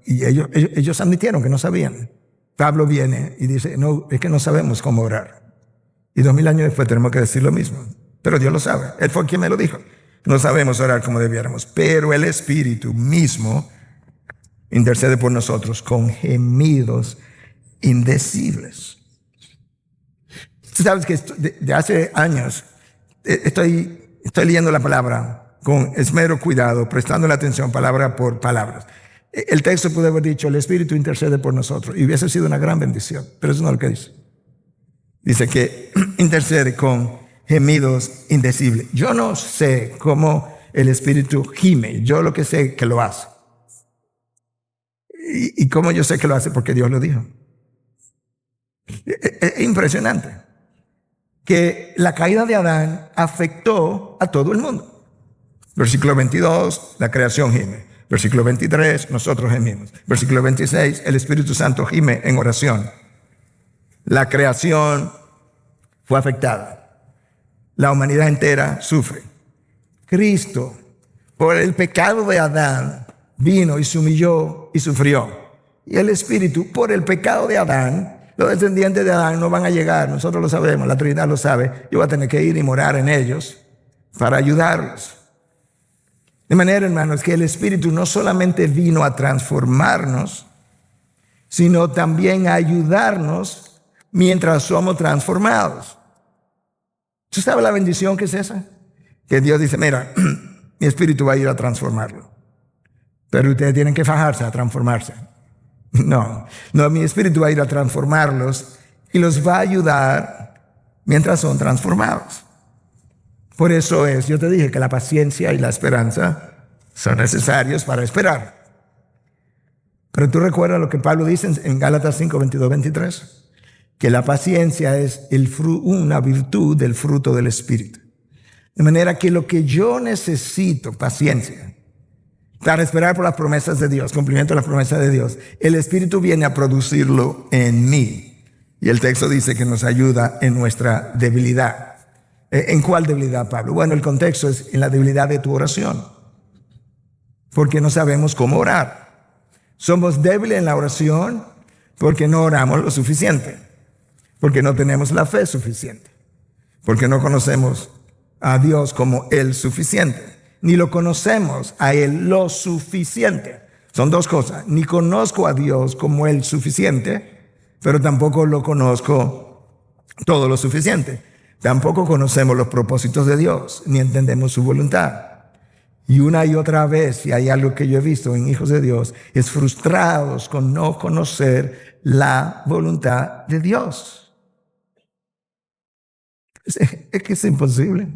Y ellos admitieron que no sabían. Pablo viene y dice, no, es que no sabemos cómo orar. Y 2000 años después tenemos que decir lo mismo. Pero Dios lo sabe. Él fue quien me lo dijo. No sabemos orar como debiéramos. Pero el Espíritu mismo intercede por nosotros con gemidos indecibles. Tú sabes que de hace años estoy leyendo la palabra con esmero cuidado, prestando la atención palabra por palabra. El texto puede haber dicho, el Espíritu intercede por nosotros. Y hubiese sido una gran bendición. Pero eso no es lo que dice. Dice que intercede con gemidos indecibles. Yo no sé cómo el Espíritu gime. Yo lo que sé es que lo hace. ¿Y cómo yo sé que lo hace? Porque Dios lo dijo. Es impresionante que la caída de Adán afectó a todo el mundo. Versículo 22, la creación gime. Versículo 23, nosotros gemimos. Versículo 26, el Espíritu Santo gime en oración. La creación fue afectada. La humanidad entera sufre. Cristo, por el pecado de Adán, vino y se humilló y sufrió. Y el Espíritu, por el pecado de Adán, los descendientes de Adán no van a llegar. Nosotros lo sabemos, la Trinidad lo sabe. Yo voy a tener que ir y morar en ellos para ayudarlos. De manera, hermanos, que el Espíritu no solamente vino a transformarnos, sino también a ayudarnos mientras somos transformados. ¿Tú sabes la bendición que es esa? Que Dios dice, mira, mi Espíritu va a ir a transformarlo. Pero ustedes tienen que fajarse a transformarse. No, mi Espíritu va a ir a transformarlos y los va a ayudar mientras son transformados. Por eso yo te dije que la paciencia y la esperanza son necesarios para esperar. Pero tú recuerdas lo que Pablo dice en Gálatas 5, 22, 23, que la paciencia es una virtud del fruto del Espíritu. De manera que lo que yo necesito, paciencia, para esperar por las promesas de Dios, cumplimiento de las promesas de Dios, el Espíritu viene a producirlo en mí. Y el texto dice que nos ayuda en nuestra debilidad. ¿En cuál debilidad, Pablo? Bueno, el contexto es en la debilidad de tu oración. Porque no sabemos cómo orar. Somos débiles en la oración porque no oramos lo suficiente. Porque no tenemos la fe suficiente. porque no conocemos a Dios como el suficiente, ni lo conocemos a Él lo suficiente. Son dos cosas. Ni conozco a Dios como el suficiente, pero tampoco lo conozco todo lo suficiente. Tampoco conocemos los propósitos de Dios, ni entendemos su voluntad. Y una y otra vez, si hay algo que yo he visto en hijos de Dios, es frustrados con no conocer la voluntad de Dios. Es que es imposible.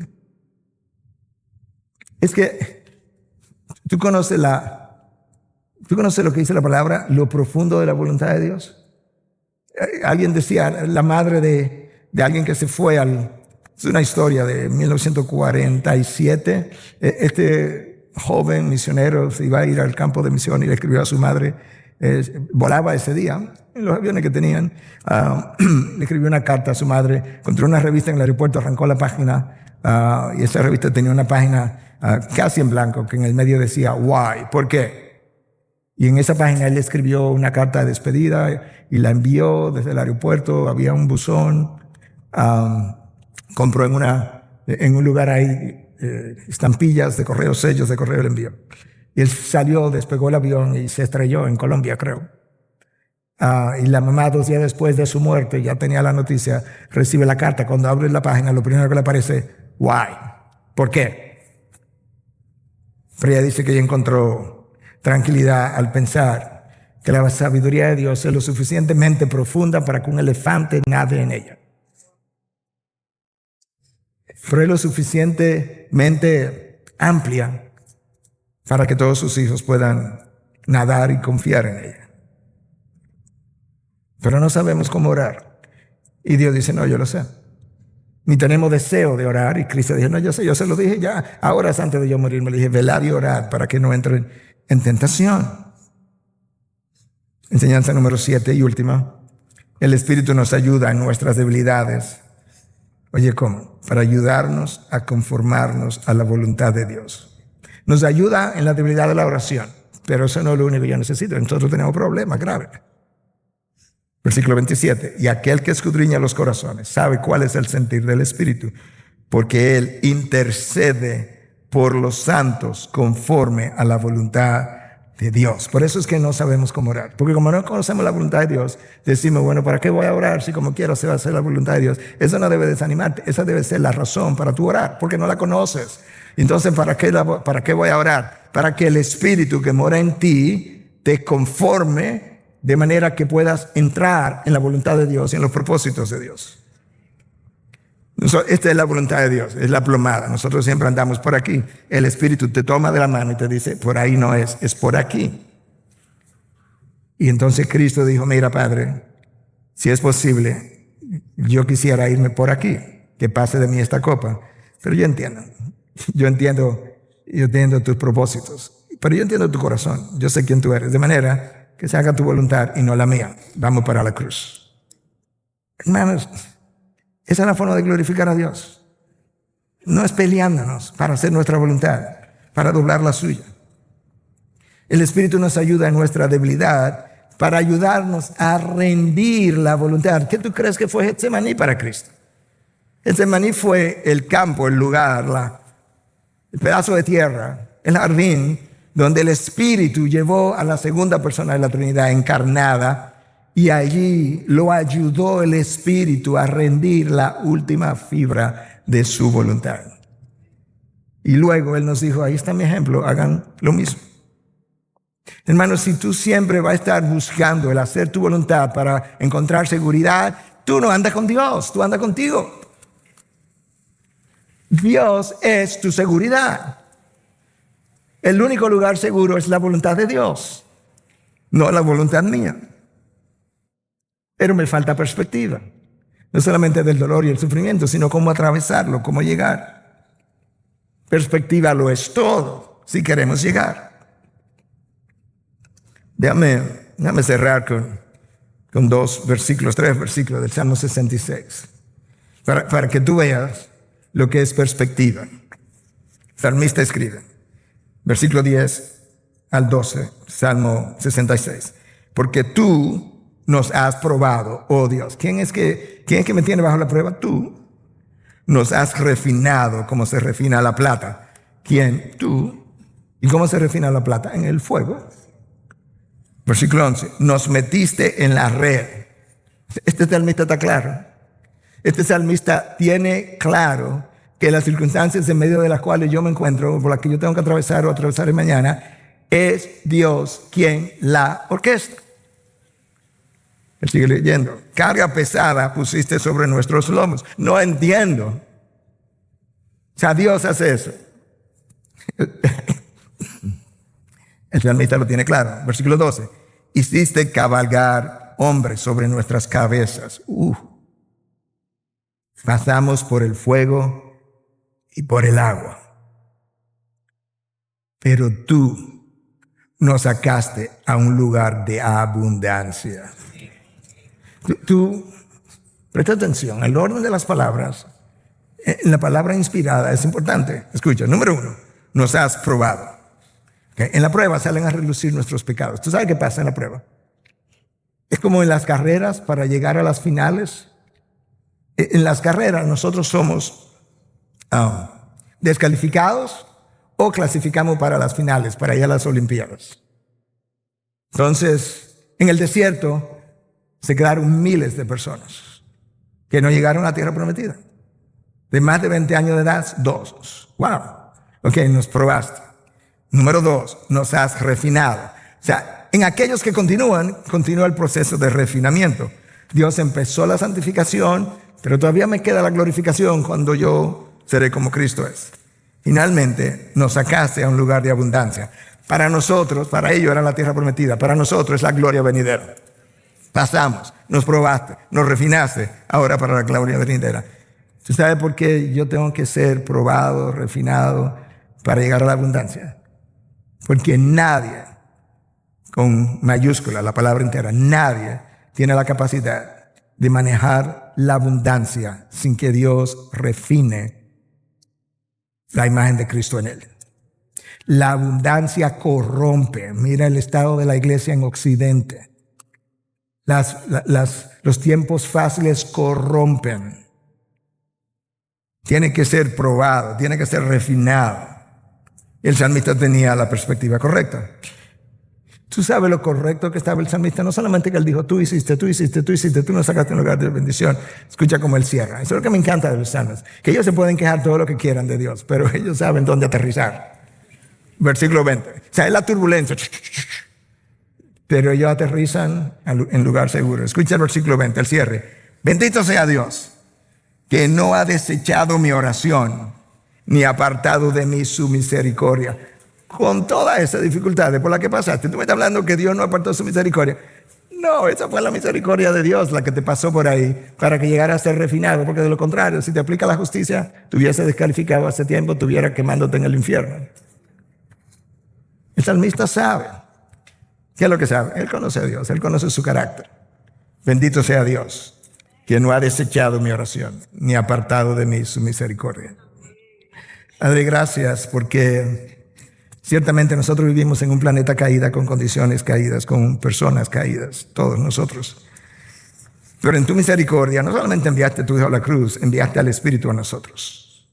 Es que tú conoces lo que dice la palabra, lo profundo de la voluntad de Dios. Alguien decía, la madre de alguien que se fue es una historia de 1947. Este joven misionero se iba a ir al campo de misión y le escribió a su madre, volaba ese día en los aviones que tenían, le escribió una carta a su madre, encontró una revista en el aeropuerto, arrancó la página, y esa revista tenía una página casi en blanco, que en el medio decía why, ¿por qué? Y en esa página él escribió una carta de despedida y la envió desde el aeropuerto. Había un buzón, compró en un lugar ahí estampillas de correo, sellos de correo, le envió. Y él salió, despegó el avión y se estrelló en Colombia, creo. Y la mamá, 2 días después de su muerte, ya tenía la noticia, recibe la carta. Cuando abre la página, lo primero que le aparece, why, ¿por qué? Pero ella dice que ella encontró tranquilidad al pensar que la sabiduría de Dios es lo suficientemente profunda para que un elefante nade en ella. Pero es lo suficientemente amplia para que todos sus hijos puedan nadar y confiar en ella. Pero no sabemos cómo orar. Y Dios dice, no, yo lo sé. Ni tenemos deseo de orar. Y Cristo dijo, no, yo sé, yo se lo dije ya. Horas antes de yo morir, me le dije, velad y orad para que no entren en tentación. Enseñanza número 7 y última. El Espíritu nos ayuda en nuestras debilidades. Oye, ¿cómo? Para ayudarnos a conformarnos a la voluntad de Dios. Nos ayuda en la debilidad de la oración, pero eso no es lo único que yo necesito. Nosotros tenemos problemas graves. Versículo 27. Y aquel que escudriña los corazones sabe cuál es el sentir del Espíritu, porque Él intercede por los santos conforme a la voluntad de Dios. Por eso es que no sabemos cómo orar. Porque como no conocemos la voluntad de Dios, decimos, bueno, ¿para qué voy a orar si como quiero se va a hacer la voluntad de Dios? Eso no debe desanimarte. Esa debe ser la razón para tu orar, porque no la conoces. Entonces, ¿para qué voy a orar? Para que el Espíritu que mora en ti te conforme de manera que puedas entrar en la voluntad de Dios y en los propósitos de Dios. Esta es la voluntad de Dios, es la plomada. Nosotros siempre andamos por aquí. El Espíritu te toma de la mano y te dice, por ahí no es por aquí. Y entonces Cristo dijo, mira, Padre, si es posible, yo quisiera irme por aquí, que pase de mí esta copa. Pero yo entiendo tus propósitos, pero yo entiendo tu corazón, yo sé quién tú eres, de manera que se haga tu voluntad y no la mía. Vamos para la cruz. Hermanos, esa es la forma de glorificar a Dios. No es peleándonos para hacer nuestra voluntad, para doblar la suya. El Espíritu nos ayuda en nuestra debilidad para ayudarnos a rendir la voluntad. ¿Qué tú crees que fue Getsemaní para Cristo? Getsemaní fue el campo, el lugar, el pedazo de tierra, el jardín, donde el Espíritu llevó a la segunda persona de la Trinidad encarnada y allí lo ayudó el Espíritu a rendir la última fibra de su voluntad. Y luego Él nos dijo, ahí está mi ejemplo, hagan lo mismo. Hermanos, si tú siempre vas a estar buscando el hacer tu voluntad para encontrar seguridad, tú no andas con Dios, tú andas contigo. Dios es tu seguridad. El único lugar seguro es la voluntad de Dios, no la voluntad mía. Pero me falta perspectiva, no solamente del dolor y el sufrimiento, sino cómo atravesarlo, cómo llegar. Perspectiva lo es todo si queremos llegar. Déjame cerrar con 3 versículos del Salmo 66, para que tú veas lo que es perspectiva. El salmista escribe. Versículo 10 al 12, Salmo 66. Porque tú nos has probado, oh Dios. ¿Quién es que me tiene bajo la prueba? Tú. nos has refinado como se refina la plata. ¿Quién? Tú. ¿Y cómo se refina la plata? En el fuego. Versículo 11. Nos metiste en la red. Este salmista está claro. Este salmista tiene claro que las circunstancias en medio de las cuales yo me encuentro, por las que yo tengo que atravesar o atravesaré mañana, es Dios quien la orquesta. Él sigue leyendo. Carga pesada pusiste sobre nuestros lomos. No entiendo. O sea, Dios hace eso. El salmista lo tiene claro. Versículo 12. Hiciste cabalgar hombres sobre nuestras cabezas. Pasamos por el fuego y por el agua. Pero tú nos sacaste a un lugar de abundancia. Tú presta atención, el orden de las palabras, la palabra inspirada es importante. Escucha, número 1, nos has probado. ¿Okay? En la prueba salen a relucir nuestros pecados. ¿Tú sabes qué pasa en la prueba? Es como en las carreras para llegar a las finales. En las carreras nosotros somos descalificados o clasificamos para las finales, para ir a las Olimpiadas. Entonces, en el desierto se quedaron miles de personas que no llegaron a la tierra prometida. De más de 20 años de edad, 2. Wow. Ok, nos probaste. Número 2, nos has refinado. O sea, en aquellos que continúa el proceso de refinamiento. Dios empezó la santificación, pero todavía me queda la glorificación cuando yo seré como Cristo es. Finalmente, nos sacaste a un lugar de abundancia. Para nosotros, para ellos era la tierra prometida. Para nosotros es la gloria venidera. Pasamos, nos probaste, nos refinaste, ahora para la gloria venidera. ¿Tú sabes por qué yo tengo que ser probado, refinado para llegar a la abundancia? Porque nadie, con mayúscula, la palabra entera, nadie tiene la capacidad de manejar la abundancia sin que Dios refine la imagen de Cristo en él. La abundancia corrompe. Mira el estado de la iglesia en Occidente. Los tiempos fáciles corrompen. Tiene que ser probado, tiene que ser refinado. El salmista tenía la perspectiva correcta. Tú sabes lo correcto que estaba el salmista. No solamente que él dijo, tú hiciste, tú nos sacaste en lugar de bendición. Escucha cómo él cierra. Eso es lo que me encanta de los salmos. Que ellos se pueden quejar todo lo que quieran de Dios, pero ellos saben dónde aterrizar. Versículo 20. O sea, es la turbulencia. Pero ellos aterrizan en lugar seguro. Escucha el versículo 20, el cierre. Bendito sea Dios, que no ha desechado mi oración, ni apartado de mí su misericordia. Con toda esa dificultad por la que pasaste, tú me estás hablando que Dios no apartó su misericordia. No, esa fue la misericordia de Dios la que te pasó por ahí para que llegara a ser refinado, porque de lo contrario, si te aplica la justicia, te hubiese descalificado hace tiempo, estuviera quemándote en el infierno. El salmista sabe. ¿Qué es lo que sabe? Él conoce a Dios, él conoce su carácter. Bendito sea Dios, que no ha desechado mi oración, ni apartado de mí su misericordia. Padre, gracias porque ciertamente nosotros vivimos en un planeta caído, con condiciones caídas, con personas caídas, todos nosotros. Pero en tu misericordia no solamente enviaste a tu Hijo a la cruz, enviaste al Espíritu a nosotros.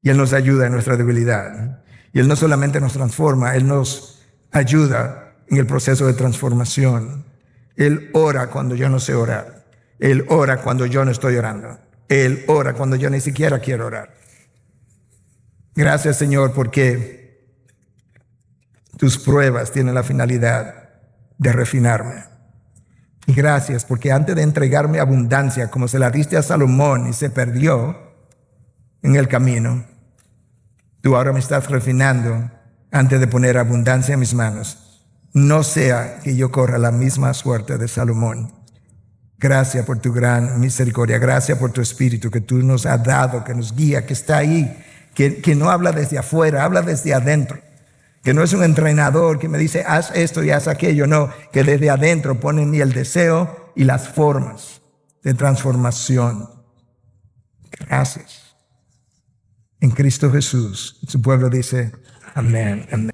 Y Él nos ayuda en nuestra debilidad. Y Él no solamente nos transforma, Él nos ayuda en el proceso de transformación. Él ora cuando yo no sé orar. Él ora cuando yo no estoy orando. Él ora cuando yo ni siquiera quiero orar. Gracias, Señor, porque tus pruebas tienen la finalidad de refinarme. Y gracias porque antes de entregarme abundancia, como se la diste a Salomón y se perdió en el camino, tú ahora me estás refinando antes de poner abundancia en mis manos. No sea que yo corra la misma suerte de Salomón. Gracias por tu gran misericordia. Gracias por tu Espíritu que tú nos has dado, que nos guía, que está ahí, que no habla desde afuera, habla desde adentro. Que no es un entrenador que me dice, haz esto y haz aquello. No, que desde adentro pone en mí el deseo y las formas de transformación. Gracias. En Cristo Jesús. Su pueblo dice, amén, amén.